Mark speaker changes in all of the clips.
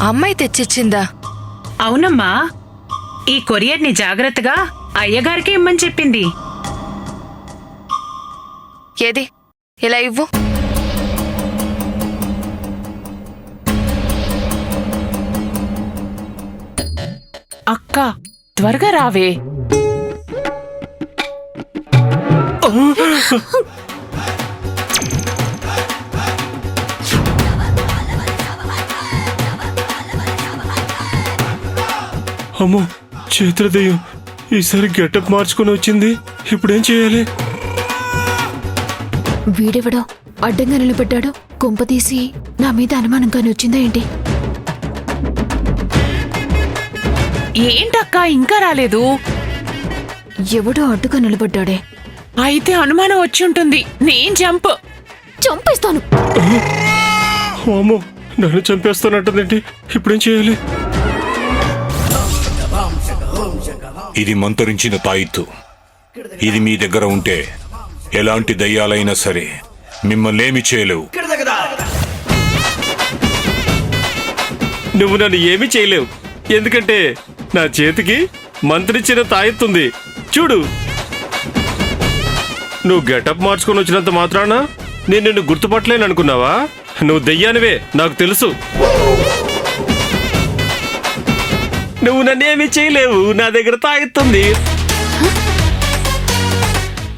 Speaker 1: అమ్మాయి తెచ్చిచ్చిందా?
Speaker 2: అవునమ్మా, ఈ కొరియర్ని జాగ్రత్తగా అయ్యగారికి ఇమ్మని చెప్పింది.
Speaker 1: ఏది ఇలా ఇవ్వు.
Speaker 2: అక్క త్వరగా రావే.
Speaker 3: అమ్మో, చేతుల దెయ్యం ఈసారి గెటప్ మార్చుకొని వచ్చింది. ఇప్పుడేం చేయాలి?
Speaker 4: వీడెవడో అడ్డంగా నిలబెట్టాడు. కొంపతీసి నా మీద అనుమానంగానే వచ్చిందా ఏంటి?
Speaker 2: ఏంటక్క ఇంకా రాలేదు?
Speaker 4: ఎవడో అడ్డుగా నిలబడ్డాడే.
Speaker 2: అయితే అనుమానం వచ్చి ఉంటుంది. నేను
Speaker 4: చంపేస్తాను.
Speaker 3: అమ్మో, నన్ను చంపేస్తానంటుందేంటి? ఇప్పుడేం చేయాలి?
Speaker 5: ఇది మంతరించిన తాయిత్తు. ఇది మీ దగ్గర ఉంటే ఎలాంటి దయ్యాలైనా సరే మిమ్మల్ని ఏమి చేయలేవు.
Speaker 3: నువ్వు నన్ను ఏమీ చేయలేవు, ఎందుకంటే నా చేతికి మంత్రిచ్చిన తాయెత్తుంది. చూడు, నువ్వు గెటప్ మార్చుకొని వచ్చినంత మాత్రాన నేను నిన్ను గుర్తుపట్టలేననుకున్నావా? నువ్వు దెయ్యానివే, నాకు తెలుసు. నువ్వు నన్నేమీ చేయలేవు, నా దగ్గర తాయెత్తుంది.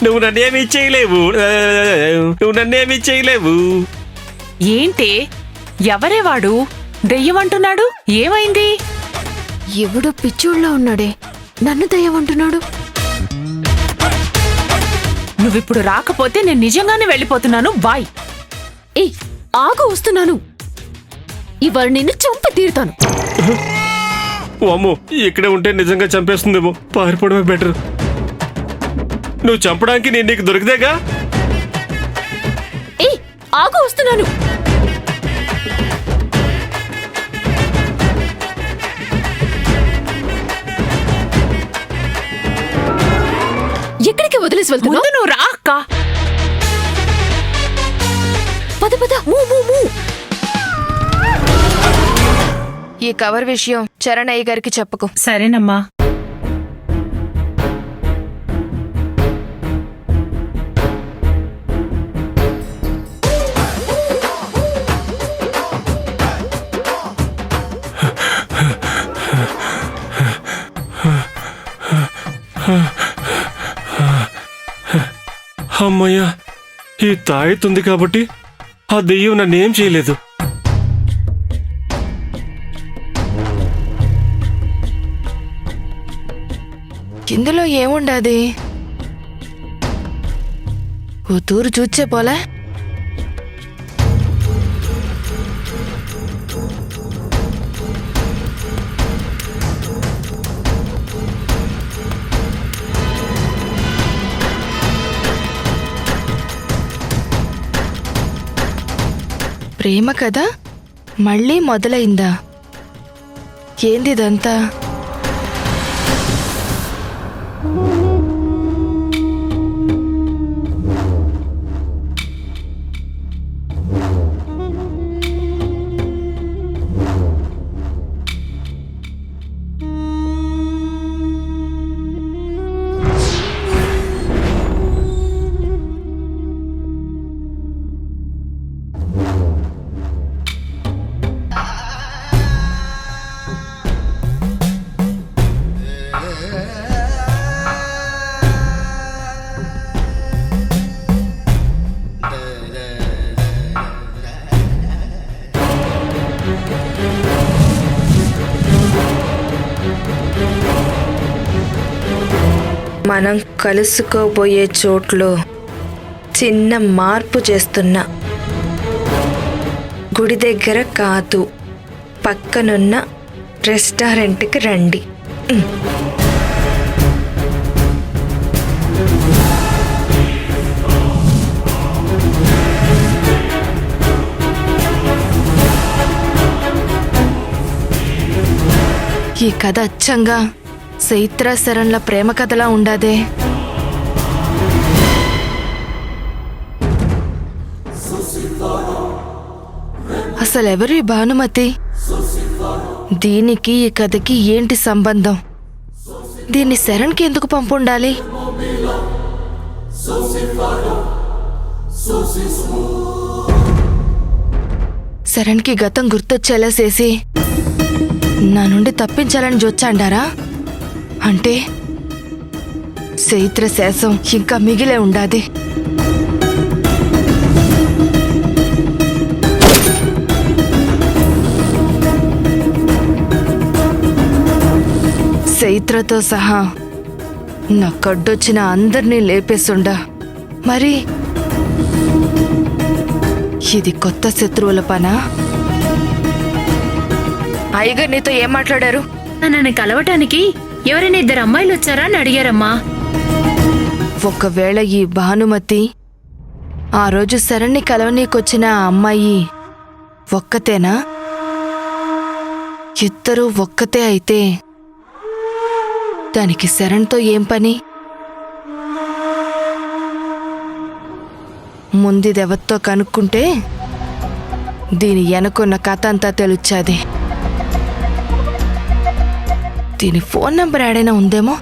Speaker 3: నువ్వు నన్నేమీ చేయలేవు, నువ్వు నన్నేమీ చేయలేవు.
Speaker 2: ఏంటి? ఎవరే వాడు? దెయ్యమంటున్నాడు. ఏమైంది?
Speaker 4: ఎవడో పిచ్చోళ్ళ ఉన్నాడే, నన్ను దయ్యమంటున్నాడు.
Speaker 2: నువ్విప్పుడు రాకపోతే నేను నిజంగానే వెళ్ళిపోతున్నాను. బాయ్.
Speaker 4: ఏయ్, ఆగు, వస్తున్నాను. ఇవాళ నిన్ను చంపి తీరుతాను.
Speaker 3: అమ్మో, ఇక్కడే ఉంటే నిజంగా చంపేస్తుందేమో. పారిపోవడమే బెటర్. నువ్వు చంపడానికి నేను నీకు దొరికిదేగా.
Speaker 4: ఏయ్, ఆగు, వస్తున్నాను. ఎక్కడికి వదిలేసి వెళ్తున్నావు?
Speaker 2: ముందు నువ్వు రా అక్క.
Speaker 4: పద పద, మూ మూ మూ.
Speaker 1: ఈ కవర్ విషయం చరణ్ అయ్య గారికి చెప్పకు.
Speaker 2: సరేనమ్మా.
Speaker 3: అమ్మయ్యా, ఈ తాయెత్తుంది కాబట్టి ఆ దెయ్యం నన్నేం చేయలేదు.
Speaker 1: ఇందులో ఏముండది? ఓ తూరు చూచే పోలే. ప్రేమ కదా మళ్ళీ మొదలైందా? ఏందిదంతా? మనం కలుసుకోబోయే చోట్లో చిన్న మార్పు చేస్తున్నా. గుడి దగ్గర కాదు, పక్కనున్న రెస్టారెంట్కి రండి. ఈ కథ అచ్చంగా చైత్ర శరణ్ల ప్రేమ కథలా ఉండాదే. అసలెవరు ఈ భానుమతి? దీనికి ఈ కథకి ఏంటి సంబంధం? దీన్ని శరణ్కి ఎందుకు పంపుండాలి? శరణ్కి గతం గుర్తొచ్చేలా చేసి నా నుండి తప్పించాలని జొచ్చాండారా? అంటే చైత్ర శేషం ఇంకా మిగిలే ఉండాది. చైత్రతో సహా నా కడ్డొచ్చిన అందరినీ లేపేస్తుండా. మరి ఇది కొత్త శత్రువుల పనా? అయ్యగారు నీతో ఏం మాట్లాడారు?
Speaker 6: నన్ను కలవటానికి ఎవరైనా 2 అమ్మాయిలు వచ్చారా అని అడిగారమ్మా.
Speaker 1: ఒకవేళ ఈ భానుమతి ఆ రోజు శరణ్ని కలవనీకొచ్చిన ఆ అమ్మాయి ఒక్కతేనా? ఇద్దరూ ఒక్కతే అయితే దానికి శరణ్తో ఏం పని? ముందిదెవత్తో కనుక్కుంటే దీని వెనకున్న కథ అంతా తెలుచాది. దీని ఫోన్ నంబర్ ఏడైనా ఉందేమో?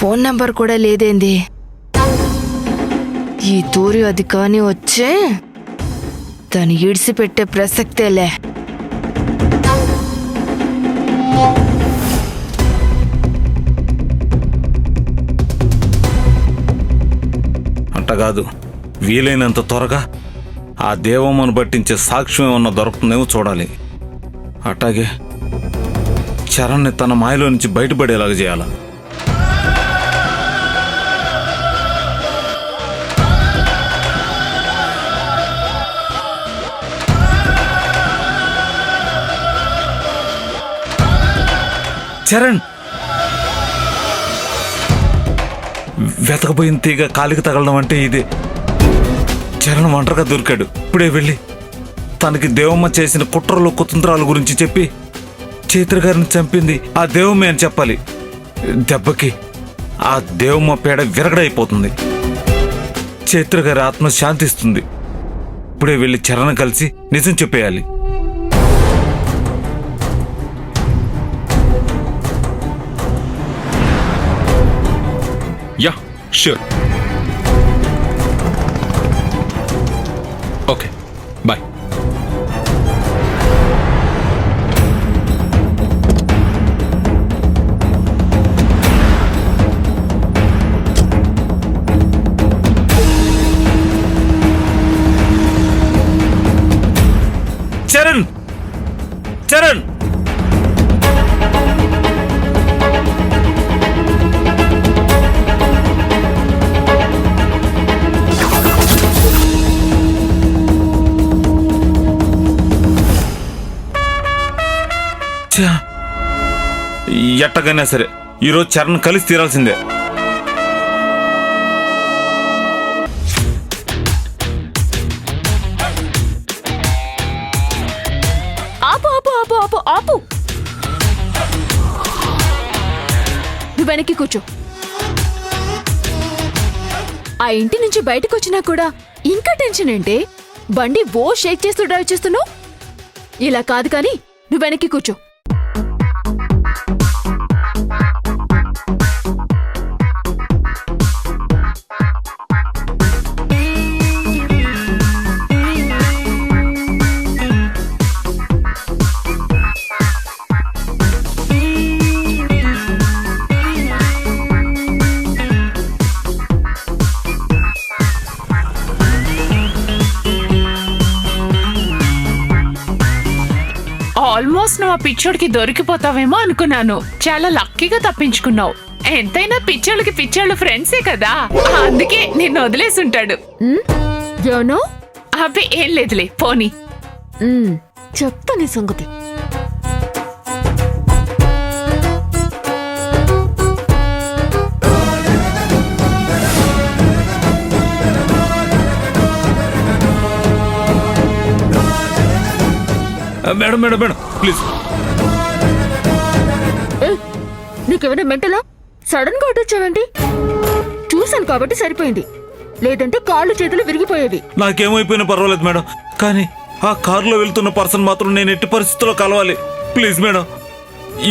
Speaker 1: ఫోన్ నంబర్ కూడా లేదేంది? ఈ తూరి అది కాని వచ్చే దాన్ని ఇడిసిపెట్టే ప్రసక్తేలే.
Speaker 7: అంటకాదు, వీలైనంత త్వరగా ఆ దేవమ్మను పట్టించే సాక్ష్యం ఏమన్నా దొరుకుతుందేమో చూడాలి. అట్లాగే చరణ్ని తన మాయలో నుంచి బయటపడేలాగా చేయాలి. చరణ్ వెతకపోయిన తీగ కాలికి తగలడం అంటే ఇదే. చరణ్ ఒంటరిగా దొరికాడు. ఇప్పుడే వెళ్ళి తనకి దేవమ్మ చేసిన కుట్రలు కుతంత్రాల గురించి చెప్పి చైత్ర గారిని చంపింది ఆ దేవమ్మే అని చెప్పాలి. దెబ్బకి ఆ దేవమ్మ పేడ విరగడైపోతుంది. చైత్ర గారి ఆత్మ శాంతిస్తుంది. ఇప్పుడే వెళ్ళి చరణ్ కలిసి నిజం చెప్పేయాలి.
Speaker 3: Yeah, sure. Okay, bye.
Speaker 7: Charan Charan ఎట్టగైనా సరే ఈరోజు చరణ్ కలిసి తీరాల్సిందే.
Speaker 4: ఆపు ఆపు ఆపు ఆపు ఆపు. నువ్వు వెనక్కి కూర్చో. ఆ ఇంటి నుంచి బయటకు వచ్చినా కూడా ఇంకా టెన్షన్ ఏంటే? బండి ఓ షేక్ చేస్తూ డ్రైవ్ చేస్తున్నావు. ఇలా కాదు కానీ నువ్వు వెనక్కి కూర్చో.
Speaker 2: ఆల్మోస్ట్ నువ్వు ఆ పిచ్చోడికి దొరికిపోతావేమో అనుకున్నాను. చాలా లక్కీగా తప్పించుకున్నావు. ఎంతైనా పిచ్చోళ్ళకి పిచ్చోళ్ళు ఫ్రెండ్సే కదా, అందుకే నిన్ను వదిలేసుంటాడు. అవి ఏం లేదులే, పోనీ.
Speaker 4: చెప్తా నీ సంగతి.
Speaker 7: Madam madam madam please.
Speaker 4: ఏయ్, నీకేమైనా మెంటలా? సడన్ గా వచ్చావేంటి? చూశాను కాబట్టి సరిపోయింది, లేదంటే కాళ్ళు చేతులు విరిగిపోయేవి.
Speaker 7: నాకేమైపోయినా పర్వాలేదు మేడం, కానీ ఆ కారులో వెళ్తున్న పర్సన్ మాత్రం నేను ఎట్టి పరిస్థితుల్లో కలవాలి. ప్లీజ్ మేడం,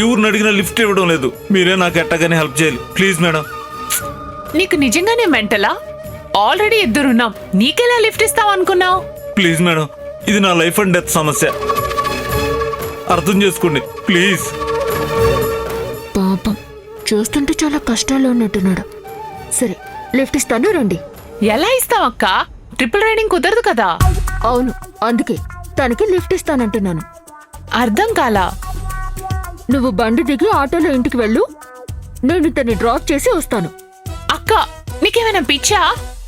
Speaker 7: ఎవరిని అడిగినా లిఫ్ట్ ఇవ్వడం లేదు. మీరే నాకు ఎట్టగానే హెల్ప్ చేయాలి ప్లీజ్ మేడం.
Speaker 2: నీకు నిజంగానే మెంటలా? ఆల్రెడీ ఇద్దరున్నాం, నీకెలా లిఫ్ట్ ఇస్తాం అనుకున్నావు?
Speaker 7: ప్లీజ్ మేడం, ఇది నా లైఫ్ అండ్ డెత్ సమస్య, అర్థం చేసుకోండి ప్లీజ్.
Speaker 4: పాపం, చూస్తుంటే చాలా కష్టాల్లో ఉన్నట్టున్నాడు. సరే, లిఫ్ట్ ఇస్తాను, రండి.
Speaker 2: ఎలా ఇస్తాం అక్క? ట్రిపుల్ రైడింగ్ కుదరదు కదా.
Speaker 4: అవును, అందుకే తనకి లిఫ్ట్ ఇస్తానంటున్నాను.
Speaker 2: అర్థం కాలా?
Speaker 4: నువ్వు బండి దిగి ఆటోలో ఇంటికి వెళ్ళు, నేను ఇతన్ని డ్రాప్ చేసి వస్తాను.
Speaker 2: అక్క, నీకేమైనా పిచ్చా?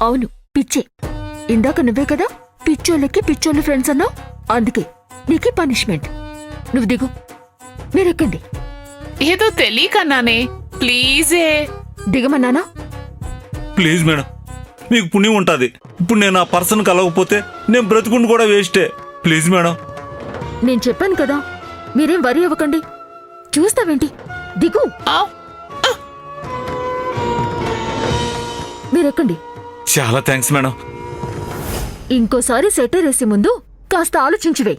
Speaker 4: అవును, పిచ్చే. ఇందాక నువ్వే కదా పిచ్చోళ్ళకి పిచ్చోళ్ళు ఫ్రెండ్స్ అన్నావు, అందుకే నీకే పనిష్మెంట్. నువ్వు దిగు, మీరెక్కండి.
Speaker 2: ఏదో తెలియకన్నానే, ప్లీజే.
Speaker 4: దిగమన్నానా?
Speaker 7: ప్లీజ్ మేడం, మీకు పుణ్యం ఉంటుంది. ఇప్పుడు నేను ఆ పర్సన్ కలవకపోతే నేను బ్రతుకుండి కూడా వేస్టే. Please madam.
Speaker 4: నేను చెప్పాను కదా, మీరేం వరి అవ్వకండి. చూస్తావేంటి, దిగు.
Speaker 2: ఆ,
Speaker 4: మీరెక్కండి.
Speaker 7: చాలా థ్యాంక్స్ మేడం.
Speaker 4: ఇంకోసారి సెటర్ వేసే ముందు కాస్త ఆలోచించివే.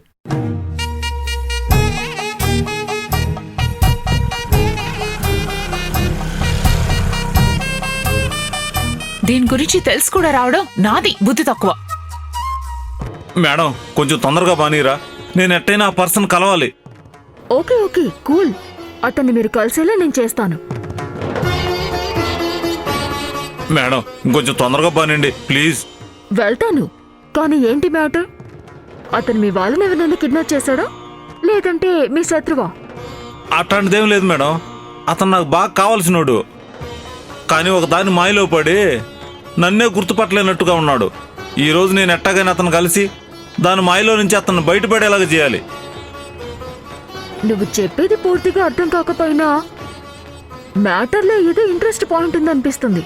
Speaker 2: దీని గురించి తెలుసు కూడా రావడం నాది బుద్ధి తక్కువ.
Speaker 7: మేడం కొంచెం తొందరగా బానీరా, నేను ఎట్టయినా ఆ పర్సన్ కలవాలి.
Speaker 4: Okay okay, cool. అతన్ని మీరు కలిసేలా నేను చేస్తాను.
Speaker 7: మేడం ఇంకొంచెం తొందరగా బానండి ప్లీజ్.
Speaker 4: వెళ్తాను, కానీ ఏంటి మ్యాటర్? అతను మీ వాళ్ళని ఎవరైనా కిడ్నాప్ చేశాడా, లేదంటే మీ శత్రువా?
Speaker 7: అట్లాంటిదేం లేదు మేడం, అతను నాకు బాగా కావాల్సినోడు. కానీ ఒక దాని మాయలో పడి నన్నే గుర్తుపట్టలేనట్టుగా ఉన్నాడు. ఈరోజు నేను ఎట్టగానే అతను కలిసి దాని మాయలో నుంచి అతను బయటపడేలాగా చేయాలి.
Speaker 4: నువ్వు చెప్పేది పూర్తిగా అర్థం కాకపోయినా మ్యాటర్లో ఏదో ఇంట్రెస్ట్ పాయింట్ ఉందనిపిస్తుంది.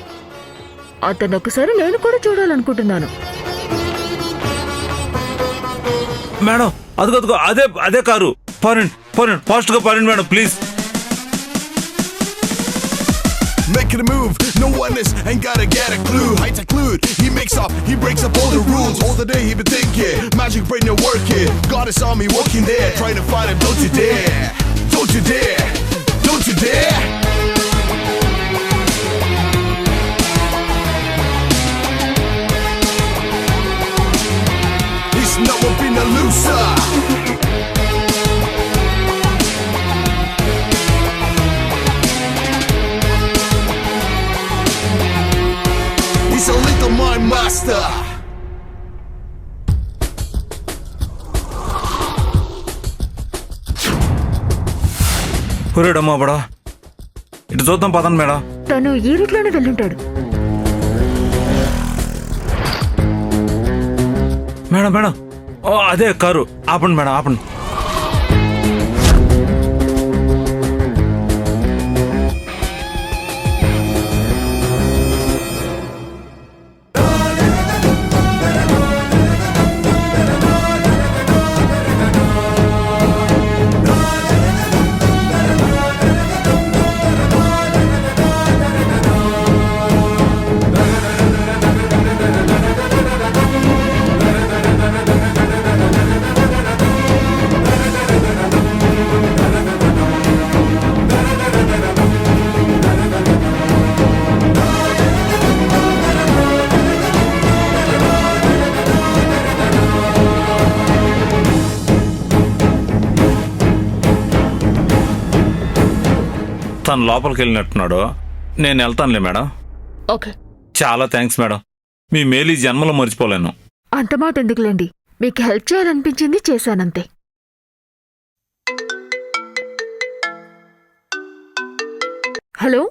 Speaker 4: అతను ఒకసారి నేను కూడా చూడాలనుకుంటున్నాను.
Speaker 7: మేడం అదిగో అదే అదే కారు. పారండి పారండి, ఫాస్ట్గా పారండి madam please.
Speaker 8: Making a move, no one is, ain't gotta get a clue. Heights are clued, he makes up, he breaks up all the rules. All the day he been thinking, magic brain you're working. God is on me walking there, trying to find him, don't you dare. Don't you dare, don't you dare. He's never been a loser. He's a little mind master.
Speaker 7: పురేడమ్మా బడా, ఇటు చూద్దాం పదండి madam.
Speaker 4: తను ఈ రూట్లోనే వెళ్ళుంటాడు.
Speaker 7: Madam madam, ఓ అదే car. ఆపండి madam ఆపండి. తను లోపలికి వెళ్ళినట్టున్నాడు, నేను వెళ్తానులే మేడం.
Speaker 4: ఓకే,
Speaker 7: చాలా థ్యాంక్స్ మేడం, మీ మేలు ఈ జన్మలో మర్చిపోలేను.
Speaker 4: అంత మాట ఎందుకులేండి, మీకు హెల్ప్ చేయాలనిపించింది, చేశానంతే. హలో,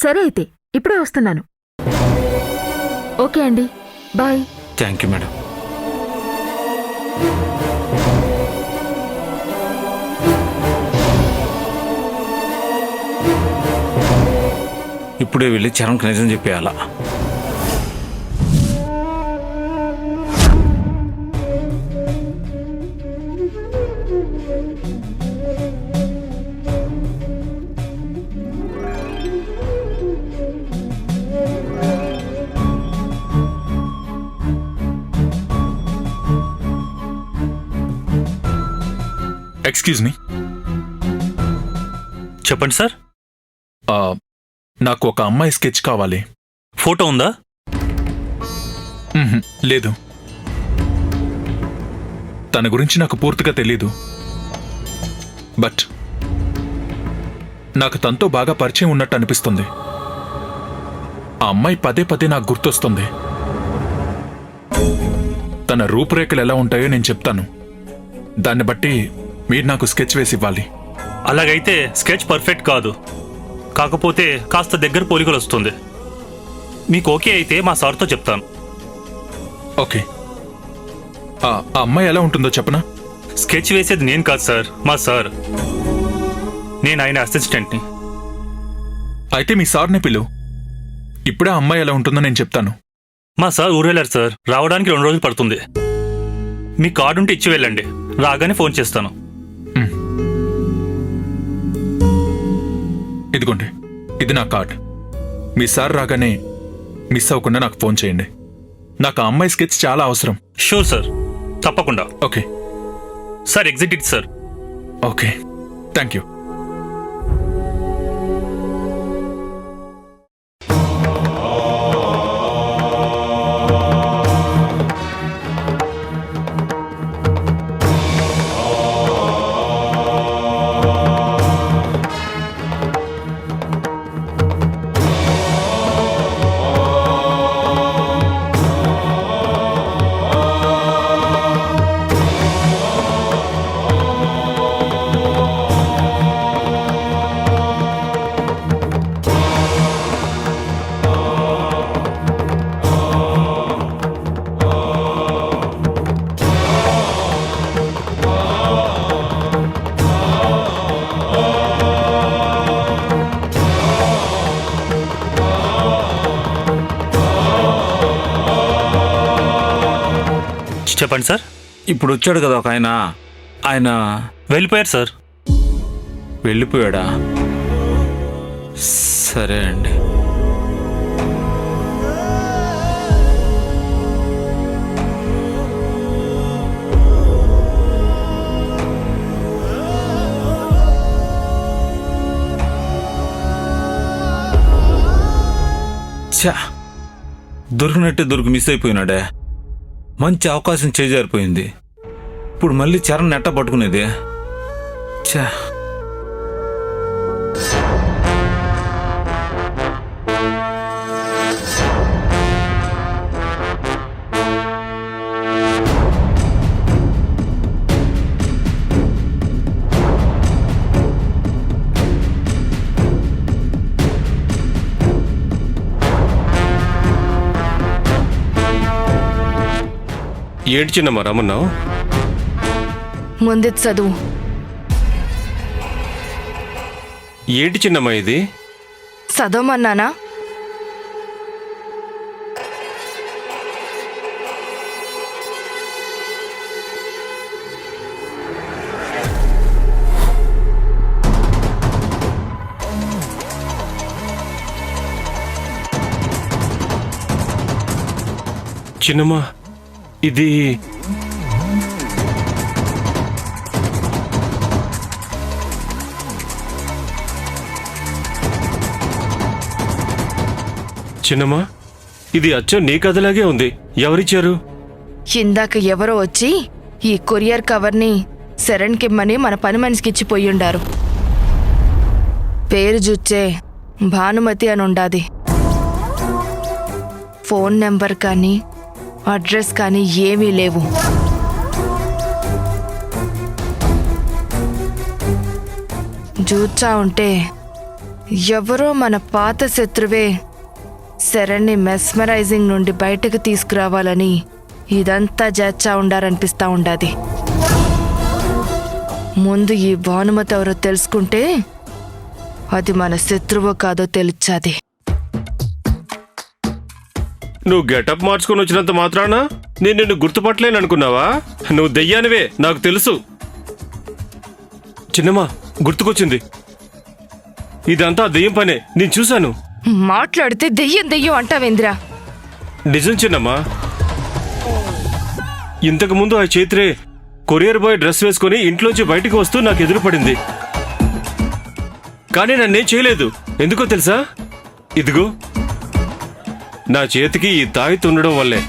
Speaker 4: సరే అయితే ఇప్పుడే వస్తున్నాను. ఓకే అండి, బాయ్.
Speaker 7: Thank you madam. ఇప్పుడే వెళ్ళి చరణ్కి నిజం చెప్పేయాలా.
Speaker 9: Excuse me.
Speaker 10: చెప్పండి సార్.
Speaker 9: నాకు ఒక అమ్మాయి స్కెచ్ కావాలి.
Speaker 10: ఫోటో ఉందా?
Speaker 9: లేదు. తన గురించి నాకు పూర్తిగా తెలీదు. బట్ నాకు తనతో బాగా పరిచయం ఉన్నట్టు అనిపిస్తుంది. ఆ అమ్మాయి పదే పదే నాకు గుర్తొస్తుంది. తన రూపురేఖలు ఎలా ఉంటాయో నేను చెప్తాను. దాన్ని బట్టి మీరు నాకు స్కెచ్ వేసి ఇవ్వాలి.
Speaker 10: అలాగైతే స్కెచ్ పర్ఫెక్ట్ కాదు, కాకపోతే కాస్త దగ్గర పోలికలు వస్తుంది. మీకు ఓకే అయితే మా సార్తో చెప్తాను.
Speaker 9: ఓకే. ఆ అమ్మాయి ఎలా ఉంటుందో చెప్పనా?
Speaker 10: స్కెచ్ వేసేది నేను కాదు సార్, మా సార్. నేను ఆయన అసిస్టెంట్ని.
Speaker 9: అయితే మీ సార్ని పిలు. ఇప్పుడే ఆ అమ్మాయి ఎలా ఉంటుందో నేను చెప్తాను.
Speaker 10: మా సార్ ఊరెళ్ళారు సార్, రావడానికి 2 రోజులు పడుతుంది. మీ కార్డు ఉంటే ఇచ్చి వెళ్ళండి, రాగానే ఫోన్ చేస్తాను.
Speaker 9: ఇదిగోండి, ఇది నా కార్డ్. మీ సార్ రాగానే మిస్ అవ్వకుండా నాకు ఫోన్ చేయండి. నాకు ఆ అమ్మాయి స్కెచ్ చాలా అవసరం.
Speaker 10: షూర్ సార్, తప్పకుండా.
Speaker 9: Okay
Speaker 10: sir, exit it sir.
Speaker 9: Okay, thank you.
Speaker 10: చెప్పండి సార్.
Speaker 7: ఇప్పుడు వచ్చాడు కదా ఒక ఆయన. ఆయన
Speaker 10: వెళ్ళిపోయారు సార్.
Speaker 7: వెళ్ళిపోయాడా? సరే అండి. ఛా, దొరికినట్టే దొరికి మిస్ అయిపోయినాడే. మంచి అవకాశం చేజారిపోయింది. ఇప్పుడు మళ్ళీ చరణ్ నెట్ట పట్టుకునేది. ఛా,
Speaker 3: ఏంటి చిన్నమ్మా రమ్మన్నావు?
Speaker 1: ముందు చదువు.
Speaker 3: ఏంటి చిన్నమ్మా ఇది?
Speaker 1: చదవమన్నానా?
Speaker 3: చిన్నమ్మా ఇది చిన్నమ్మా ఇది అచ్చం నీ కథలాగే ఉంది. ఎవరిచ్చారు?
Speaker 1: ఇందాక ఎవరో వచ్చి ఈ కొరియర్ కవర్ని శరణ్కిమ్మని మన పని మనిషికి ఇచ్చిపోయిండారు. పేరు చూచే భానుమతి అని ఉండాది. ఫోన్ నెంబర్ కానీ అడ్రస్ కానీ ఏమీ లేవు. చూచా ఉంటే ఎవరో మన పాత శత్రువే శరణ్ని మెస్మరైజింగ్ నుండి బయటకు తీసుకురావాలని ఇదంతా చేచ్చా ఉండారనిపిస్తా ఉండాది. ముందు ఈ భానుమతి ఎవరో తెలుసుకుంటే అది మన శత్రువో కాదో తెలుచాది.
Speaker 3: నువ్వు గెటప్ మార్చుకొని వచ్చినంత మాత్రాన నేను నిన్ను గుర్తుపట్టలేను అనుకున్నావా? నువ్వు దెయ్యానివే, నాకు తెలుసు. చిన్నమ్మా గుర్తుకొచ్చింది, ఇదంతా దెయ్యం పనే, నేను చూశాను.
Speaker 1: మాట్లాడితే దెయ్యం దెయ్యం అంటావేంద్రా?
Speaker 3: నిజం చిన్నమ్మా, ఇంతకు ముందు ఆ చేతిరే కొరియర్ బాయ్ డ్రెస్ వేసుకుని ఇంట్లోంచి బయటికి వస్తూ నాకు ఎదురుపడింది. కానీ నన్నేం చేయలేదు. ఎందుకో తెలుసా? ఇదిగో నా చేతికి ఈ తాయెత్తు ఉండడం వల్లే